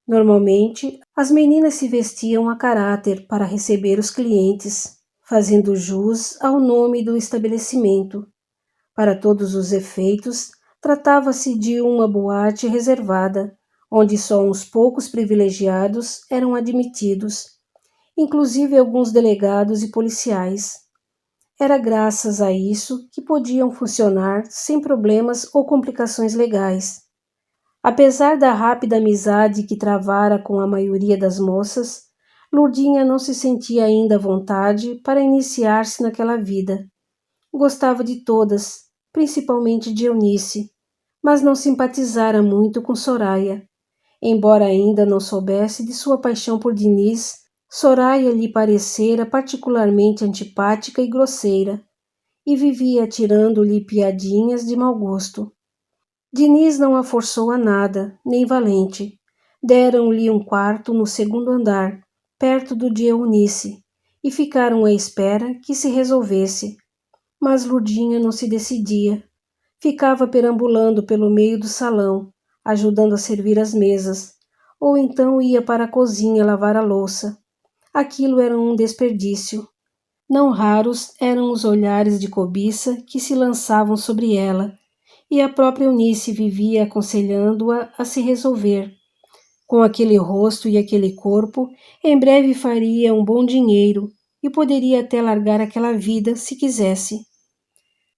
A: Normalmente, as meninas se vestiam a caráter para receber os clientes, fazendo jus ao nome do estabelecimento. Para todos os efeitos, tratava-se de uma boate reservada, onde só uns poucos privilegiados eram admitidos, inclusive alguns delegados e policiais. Era graças a isso que podiam funcionar sem problemas ou complicações legais. Apesar da rápida amizade que travara com a maioria das moças, Lourdinha não se sentia ainda à vontade para iniciar-se naquela vida. Gostava de todas, principalmente de Eunice, mas não simpatizara muito com Soraya. Embora ainda não soubesse de sua paixão por Diniz, Soraya lhe parecera particularmente antipática e grosseira, e vivia tirando-lhe piadinhas de mau gosto. Diniz não a forçou a nada, nem Valente. Deram-lhe um quarto no segundo andar, perto do de Eunice, e ficaram à espera que se resolvesse. Mas Lurdinha não se decidia. Ficava perambulando pelo meio do salão, ajudando a servir as mesas, ou então ia para a cozinha lavar a louça. Aquilo era um desperdício. Não raros eram os olhares de cobiça que se lançavam sobre ela, e a própria Eunice vivia aconselhando-a a se resolver. Com aquele rosto e aquele corpo, em breve faria um bom dinheiro e poderia até largar aquela vida se quisesse.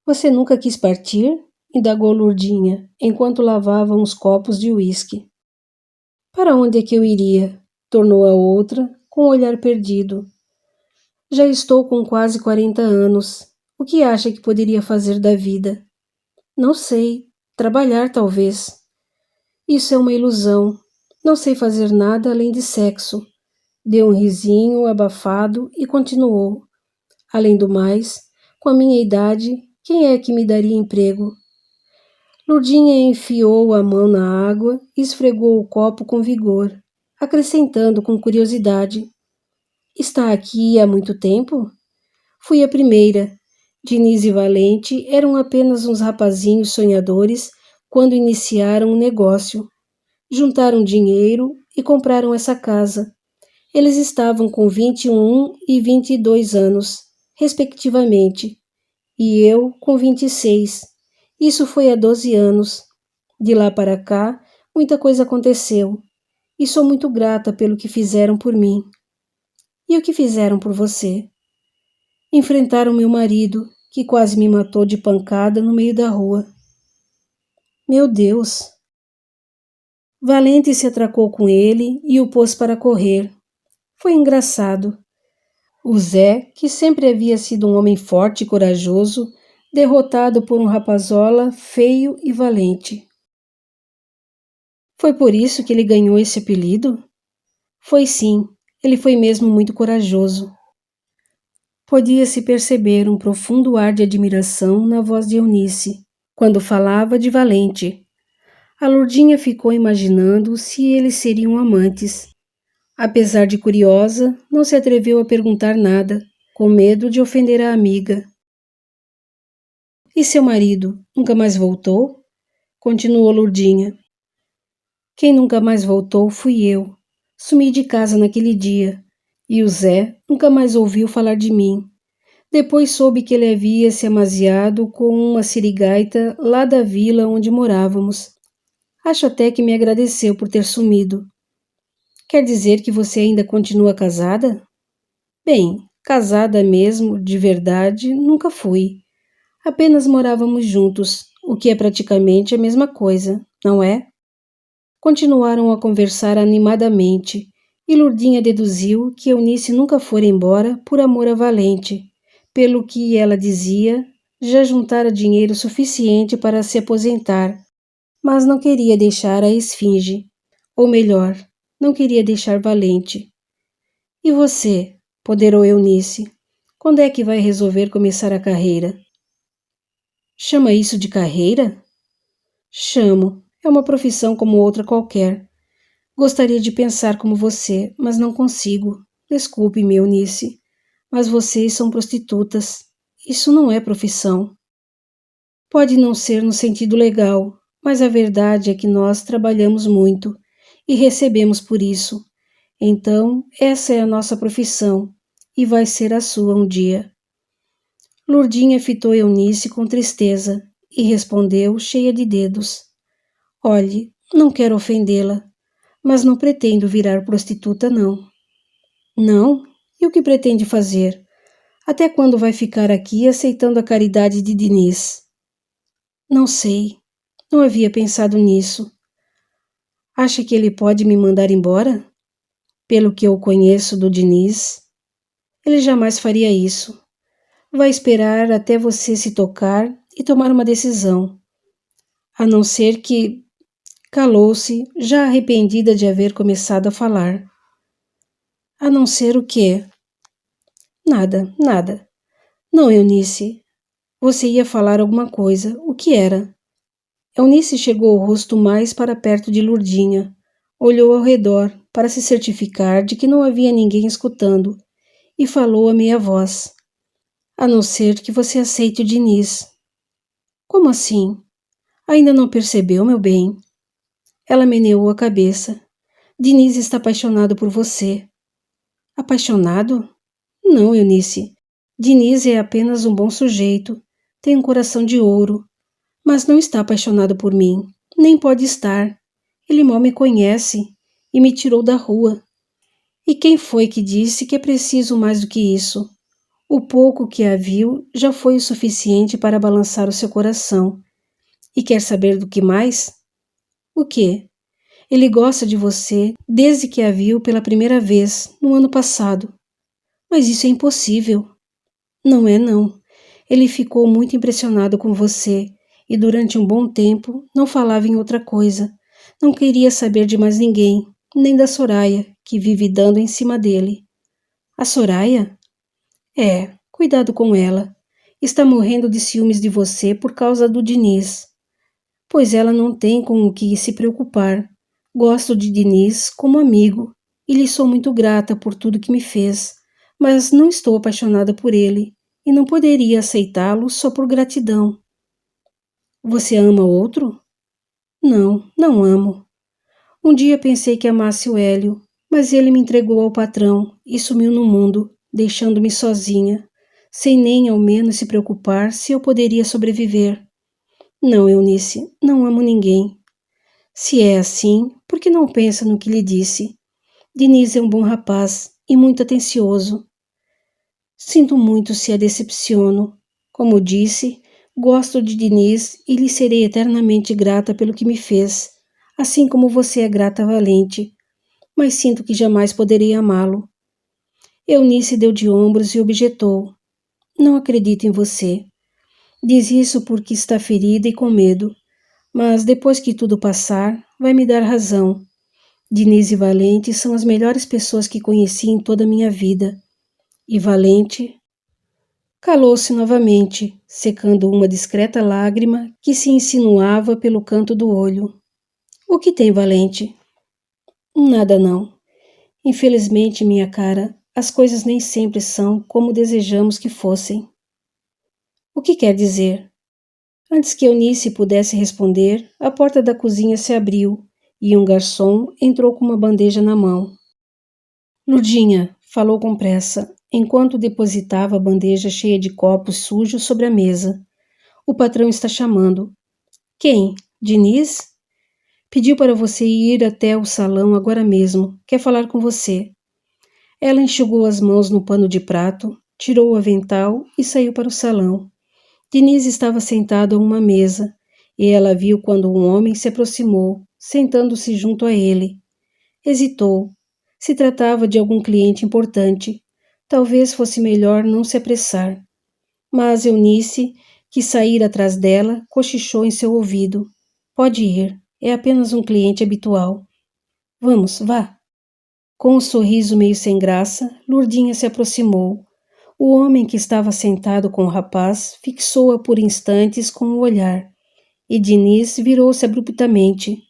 A: Você nunca quis partir? Indagou Lurdinha, enquanto lavavam os copos de uísque. Para onde é que eu iria? Tornou a outra, com o olhar perdido. Já estou com quase 40 anos. O que acha que poderia fazer da vida? Não sei. Trabalhar, talvez. Isso é uma ilusão. Não sei fazer nada além de sexo. Deu um risinho abafado e continuou. Além do mais, com a minha idade, quem é que me daria emprego? Lurdinha enfiou a mão na água e esfregou o copo com vigor, acrescentando com curiosidade. Está aqui há muito tempo? Fui a primeira. Diniz e Valente eram apenas uns rapazinhos sonhadores quando iniciaram o negócio. Juntaram dinheiro e compraram essa casa. Eles estavam com 21 e 22 anos, respectivamente, e eu com 26. Isso foi há 12 anos. De lá para cá, muita coisa aconteceu, e sou muito grata pelo que fizeram por mim. E o que fizeram por você? Enfrentaram meu marido, que quase me matou de pancada no meio da rua. Meu Deus! Valente se atracou com ele e o pôs para correr. Foi engraçado. O Zé, que sempre havia sido um homem forte e corajoso, derrotado por um rapazola feio e valente. Foi por isso que ele ganhou esse apelido? Foi sim, ele foi mesmo muito corajoso. Podia-se perceber um profundo ar de admiração na voz de Eunice, quando falava de Valente. A Lurdinha ficou imaginando se eles seriam amantes. Apesar de curiosa, não se atreveu a perguntar nada, com medo de ofender a amiga. E seu marido nunca mais voltou? Continuou Lurdinha. Quem nunca mais voltou fui eu. Sumi de casa naquele dia, e o Zé nunca mais ouviu falar de mim. Depois soube que ele havia se amasiado com uma sirigaita lá da vila onde morávamos. Acho até que me agradeceu por ter sumido. Quer dizer que você ainda continua casada? Bem, casada mesmo, de verdade, nunca fui. Apenas morávamos juntos, o que é praticamente a mesma coisa, não é? Continuaram a conversar animadamente, e Lurdinha deduziu que Eunice nunca fora embora por amor a Valente. Pelo que ela dizia, já juntara dinheiro suficiente para se aposentar, mas não queria deixar a esfinge. Ou melhor, não queria deixar Valente. E você, ponderou Eunice, quando é que vai resolver começar a carreira? Chama isso de carreira? Chamo. É uma profissão como outra qualquer. Gostaria de pensar como você, mas não consigo. Desculpe-me, Eunice, mas vocês são prostitutas. Isso não é profissão. Pode não ser no sentido legal, mas a verdade é que nós trabalhamos muito e recebemos por isso. Então, essa é a nossa profissão e vai ser a sua um dia. Lurdinha fitou Eunice com tristeza e respondeu, cheia de dedos. Olhe, não quero ofendê-la, mas não pretendo virar prostituta, não. Não? E o que pretende fazer? Até quando vai ficar aqui aceitando a caridade de Diniz? Não sei. Não havia pensado nisso. Acha que ele pode me mandar embora? Pelo que eu conheço do Diniz, ele jamais faria isso. Vai esperar até você se tocar e tomar uma decisão. A não ser que... Calou-se, já arrependida de haver começado a falar. A não ser o quê? Nada, nada. Não, Eunice. Você ia falar alguma coisa. O que era? Eunice chegou o rosto mais para perto de Lourdinha. Olhou ao redor para se certificar de que não havia ninguém escutando e falou a meia voz. A não ser que você aceite o Diniz. Como assim? Ainda não percebeu, meu bem? Ela meneou a cabeça. Diniz está apaixonado por você. Apaixonado? Não, Eunice. Diniz é apenas um bom sujeito. Tem um coração de ouro. Mas não está apaixonado por mim. Nem pode estar. Ele mal me conhece e me tirou da rua. E quem foi que disse que é preciso mais do que isso? O pouco que a viu já foi o suficiente para balançar o seu coração. E quer saber do que mais? O quê? Ele gosta de você desde que a viu pela primeira vez, no ano passado. Mas isso é impossível. Não é, não. Ele ficou muito impressionado com você e durante um bom tempo não falava em outra coisa. Não queria saber de mais ninguém, nem da Soraya, que vive dando em cima dele. A Soraya? É, cuidado com ela. Está morrendo de ciúmes de você por causa do Diniz. Pois ela não tem com o que se preocupar. Gosto de Diniz como amigo e lhe sou muito grata por tudo que me fez, mas não estou apaixonada por ele e não poderia aceitá-lo só por gratidão. Você ama outro? Não, não amo. Um dia pensei que amasse o Hélio, mas ele me entregou ao patrão e sumiu no mundo, deixando-me sozinha, sem nem ao menos se preocupar se eu poderia sobreviver. Não, Eunice, não amo ninguém. Se é assim, por que não pensa no que lhe disse? Diniz é um bom rapaz e muito atencioso. Sinto muito se a decepciono. Como disse, gosto de Diniz e lhe serei eternamente grata pelo que me fez, assim como você é grata a Valente, mas sinto que jamais poderei amá-lo. Eunice deu de ombros e objetou. Não acredito em você. Diz isso porque está ferida e com medo, mas depois que tudo passar, vai me dar razão. Diniz e Valente são as melhores pessoas que conheci em toda a minha vida. E Valente... Calou-se novamente, secando uma discreta lágrima que se insinuava pelo canto do olho. O que tem, Valente? Nada não. Infelizmente, minha cara, as coisas nem sempre são como desejamos que fossem. O que quer dizer? Antes que Eunice pudesse responder, a porta da cozinha se abriu e um garçom entrou com uma bandeja na mão. Lurdinha, falou com pressa, enquanto depositava a bandeja cheia de copos sujos sobre a mesa. O patrão está chamando. Quem? Diniz? Pediu para você ir até o salão agora mesmo. Quer falar com você. Ela enxugou as mãos no pano de prato, tirou o avental e saiu para o salão. Diniz estava sentado a uma mesa, e ela viu quando um homem se aproximou, sentando-se junto a ele. Hesitou. Se tratava de algum cliente importante. Talvez fosse melhor não se apressar. Mas Eunice, que saíra atrás dela, cochichou em seu ouvido. Pode ir, é apenas um cliente habitual. Vamos, vá. Com um sorriso meio sem graça, Lourdinha se aproximou. O homem que estava sentado com o rapaz fixou-a por instantes com o olhar, e Diniz virou-se abruptamente.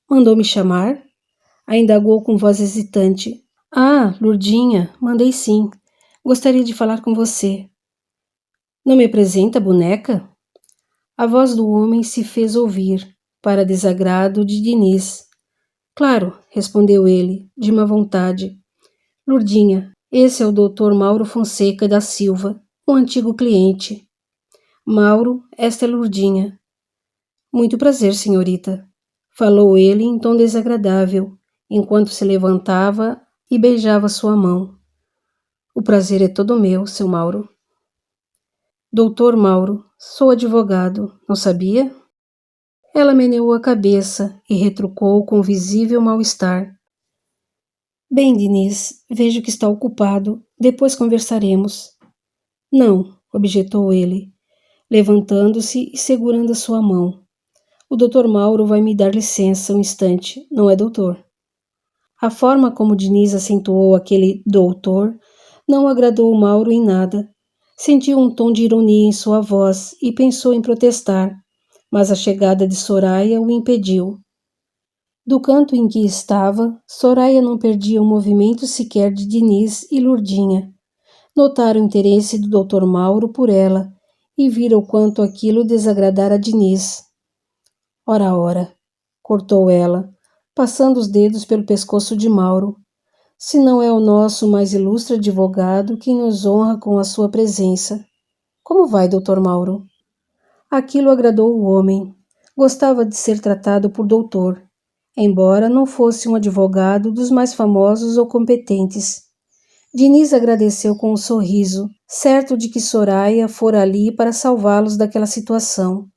A: Mandou me chamar? A indagou com voz hesitante. Ah, Lourdinha, mandei sim. Gostaria de falar com você. Não me apresenta, boneca? A voz do homem se fez ouvir, para desagrado de Diniz. Claro, respondeu ele, de má vontade. Lourdinha, esse é o Dr. Mauro Fonseca da Silva, um antigo cliente. Mauro, esta é Lourdinha. Muito prazer, senhorita. Falou ele em tom desagradável, enquanto se levantava e beijava sua mão. O prazer é todo meu, seu Mauro. Doutor Mauro, sou advogado, não sabia? Ela meneou a cabeça e retrucou com visível mal-estar. Bem, Diniz, vejo que está ocupado. Depois conversaremos. Não, objetou ele. levantando-se e segurando a sua mão. O Dr. Mauro vai me dar licença um instante, não é, doutor? A forma como Diniz acentuou aquele doutor não agradou Mauro em nada. Sentiu um tom de ironia em sua voz e pensou em protestar, mas a chegada de Soraya o impediu. Do canto em que estava, Soraya não perdia um movimento sequer de Diniz e Lurdinha. Notaram o interesse do Dr. Mauro por ela e viram o quanto aquilo desagradara a Diniz. Ora, ora, cortou ela, passando os dedos pelo pescoço de Mauro. Se não é o nosso mais ilustre advogado quem nos honra com a sua presença. Como vai, Dr. Mauro? Aquilo agradou o homem. Gostava de ser tratado por doutor, embora não fosse um advogado dos mais famosos ou competentes. Diniz agradeceu com um sorriso, certo de que Soraya fora ali para salvá-los daquela situação,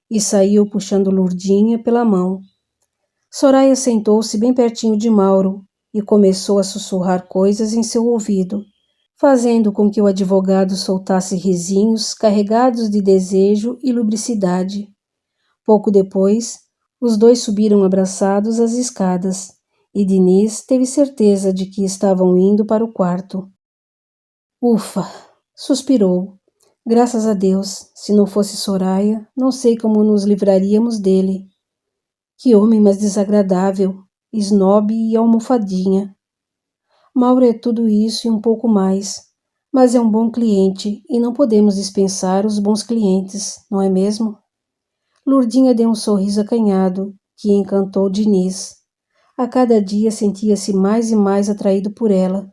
A: e saiu puxando Lurdinha pela mão. Soraya sentou-se bem pertinho de Mauro e começou a sussurrar coisas em seu ouvido, fazendo com que o advogado soltasse risinhos carregados de desejo e lubricidade. Pouco depois, os dois subiram abraçados as escadas, e Diniz teve certeza de que estavam indo para o quarto. Ufa! Suspirou. Graças a Deus, se não fosse Soraya, não sei como nos livraríamos dele. Que homem mais desagradável, esnobe e almofadinha. Mauro é tudo isso e um pouco mais, mas é um bom cliente e não podemos dispensar os bons clientes, não é mesmo? Lurdinha deu um sorriso acanhado, que encantou Diniz. A cada dia sentia-se mais e mais atraído por ela.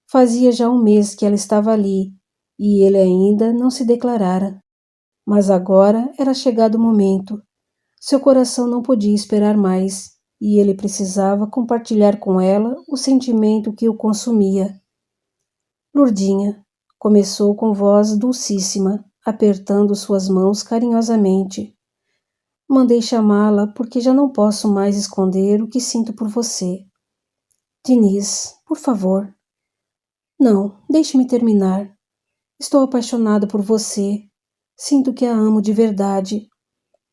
A: Fazia já um mês que ela estava ali, e ele ainda não se declarara. Mas agora era chegado o momento. Seu coração não podia esperar mais, e ele precisava compartilhar com ela o sentimento que o consumia. Lurdinha, começou com voz dulcíssima, apertando suas mãos carinhosamente. Mandei chamá-la porque já não posso mais esconder o que sinto por você. Diniz, por favor. Não, deixe-me terminar. Estou apaixonado por você. Sinto que a amo de verdade.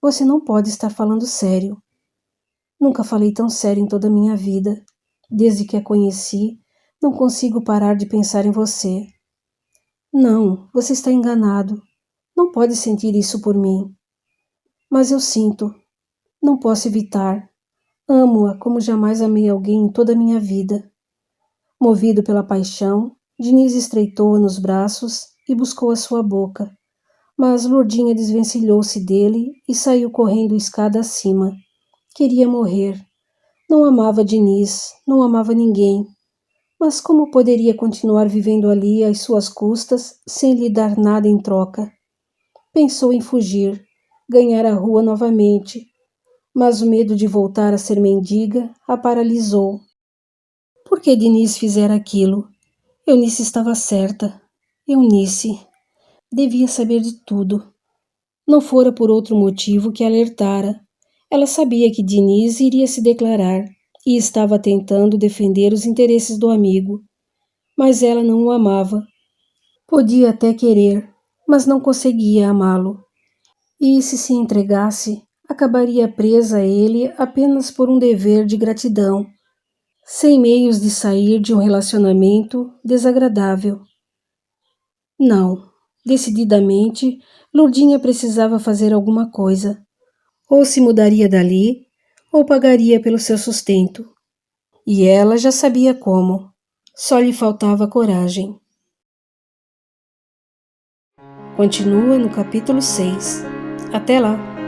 A: Você não pode estar falando sério. Nunca falei tão sério em toda a minha vida. Desde que a conheci, não consigo parar de pensar em você. Não, você está enganado. Não pode sentir isso por mim. Mas eu sinto. Não posso evitar. Amo-a como jamais amei alguém em toda a minha vida. Movido pela paixão, Diniz estreitou-a nos braços e buscou a sua boca. Mas Lurdinha desvencilhou-se dele e saiu correndo escada acima. Queria morrer. Não amava Diniz, não amava ninguém. Mas como poderia continuar vivendo ali às suas custas, sem lhe dar nada em troca? Pensou em fugir, ganhar a rua novamente, mas o medo de voltar a ser mendiga a paralisou. Por que Diniz fizera aquilo? Eunice estava certa. Eunice devia saber de tudo. Não fora por outro motivo que alertara. Ela sabia que Diniz iria se declarar e estava tentando defender os interesses do amigo. Mas ela não o amava. Podia até querer, mas não conseguia amá-lo. E se entregasse, acabaria presa a ele apenas por um dever de gratidão, sem meios de sair de um relacionamento desagradável. Não, decididamente, Lourdinha precisava fazer alguma coisa. Ou se mudaria dali, ou pagaria pelo seu sustento. E ela já sabia como. Só lhe faltava coragem. Continua no capítulo 6. Até lá!